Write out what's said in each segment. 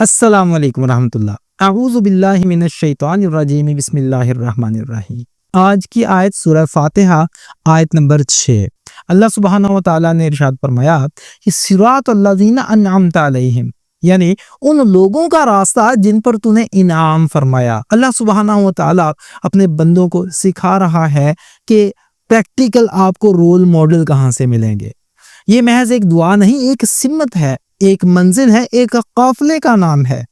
السلام علیکم ورحمۃ اللہ۔ اعوذ باللہ من الشیطان الرجیم، بسم اللہ الرحمن الرحیم۔ آج کی آیت سورہ فاتحہ آیت نمبر 6۔ اللہ سبحانہ و تعالیٰ نے ارشاد فرمایا کہ صراط الذین انعمت علیہم، یعنی ان لوگوں کا راستہ جن پر تو نے انعام فرمایا۔ اللہ سبحانہ و تعالیٰ اپنے بندوں کو سکھا رہا ہے کہ پریکٹیکل آپ کو رول ماڈل کہاں سے ملیں گے۔ یہ محض ایک دعا نہیں، ایک سمت ہے، ایک منزل ہے، ایک قافلے کا نام ہے۔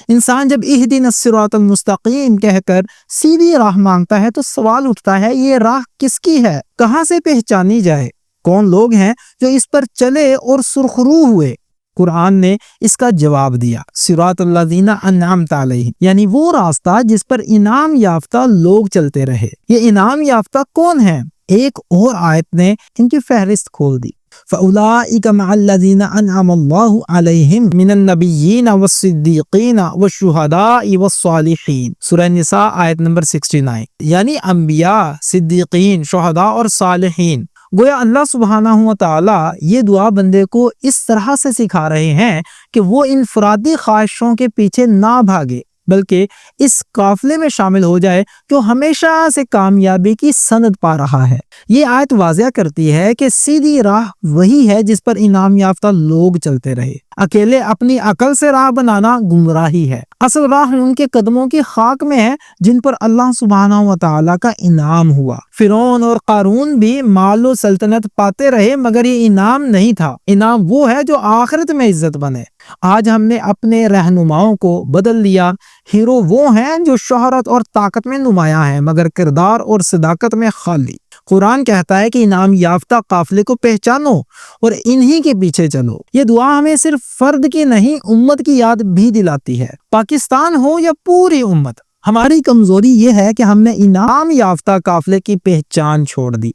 انسان جب اہدنا الصراط المستقیم کہہ کر سیدھی راہ مانگتا ہے تو سوال اٹھتا ہے، یہ راہ کس کی ہے؟ کہاں سے پہچانی جائے؟ کون لوگ ہیں جو اس پر چلے اور سرخرو ہوئے؟ قرآن نے اس کا جواب دیا، صراط الذین انعمت علیہم، یعنی وہ راستہ جس پر انعام یافتہ لوگ چلتے رہے۔ یہ انعام یافتہ کون ہیں؟ ایک اور آیت نے ان کی فہرست کھول دی۔ فَأُولَٰئِكَ مَعَ الَّذِينَ أَنْعَمَ اللَّهُ عَلَيْهِمْ مِنَ النَّبِيِّينَ وَالصِّدِّيقِينَ وَالشُّهَدَاءِ وَالصَّالِحِينَ۔ سورہ نساء آیت نمبر 69، یعنی انبیاء، صدیقین، شہداء اور صالحین۔ گویا اللہ سبحانہ و تعالیٰ یہ دعا بندے کو اس طرح سے سکھا رہے ہیں کہ وہ انفرادی خواہشوں کے پیچھے نہ بھاگے، بلکہ اس قافلے میں شامل ہو جائے جو ہمیشہ سے کامیابی کی سند پا رہا ہے۔ یہ آیت واضح کرتی ہے کہ سیدھی راہ وہی ہے جس پر انعام یافتہ لوگ چلتے رہے۔ اکیلے اپنی عقل سے راہ بنانا گمراہی ہے۔ اصل راہ ان کے قدموں کی خاک میں ہے جن پر اللہ سبحانہ و تعالیٰ کا انعام ہوا۔ فرعون اور قارون بھی مال و سلطنت پاتے رہے، مگر یہ انعام نہیں تھا۔ انعام وہ ہے جو آخرت میں عزت بنے۔ آج ہم نے اپنے رہنماؤں کو بدل لیا۔ ہیرو وہ ہیں جو شہرت اور طاقت میں نمایاں ہیں، مگر کردار اور صداقت میں خالی۔ قرآن کہتا ہے کہ انعام یافتہ قافلے کو پہچانو اور انہی کے پیچھے چلو۔ یہ دعا ہمیں صرف فرد کی نہیں، امت کی یاد بھی دلاتی ہے۔ پاکستان ہو یا پوری امت، ہماری کمزوری یہ ہے کہ ہم نے انعام یافتہ قافلے کی پہچان چھوڑ دی۔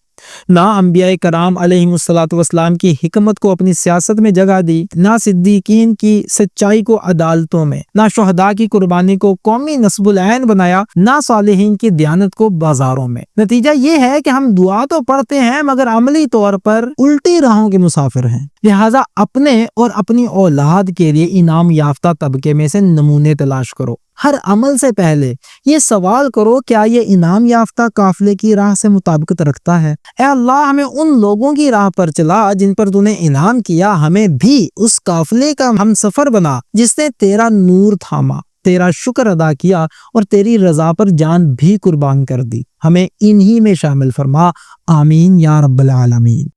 نہ انبیاء کرام علیہم الصلوۃ والسلام کی حکمت کو اپنی سیاست میں جگہ دی، نہ صدیقین کی سچائی کو عدالتوں میں، نہ شہداء کی قربانی کو قومی نصب العین بنایا، نہ صالحین کی دیانت کو بازاروں میں۔ نتیجہ یہ ہے کہ ہم دعا تو پڑھتے ہیں مگر عملی طور پر الٹی راہوں کے مسافر ہیں۔ لہٰذا اپنے اور اپنی اولاد کے لیے انعام یافتہ طبقے میں سے نمونے تلاش کرو۔ ہر عمل سے پہلے یہ سوال کرو، کیا یہ انعام یافتہ قافلے کی راہ سے مطابقت رکھتا ہے؟ اے اللہ، ہمیں ان لوگوں کی راہ پر چلا جن پر تو نے انعام کیا، ہمیں بھی اس قافلے کا ہم سفر بنا جس نے تیرا نور تھاما، تیرا شکر ادا کیا اور تیری رضا پر جان بھی قربان کر دی۔ ہمیں انہی میں شامل فرما، آمین یا رب العالمین۔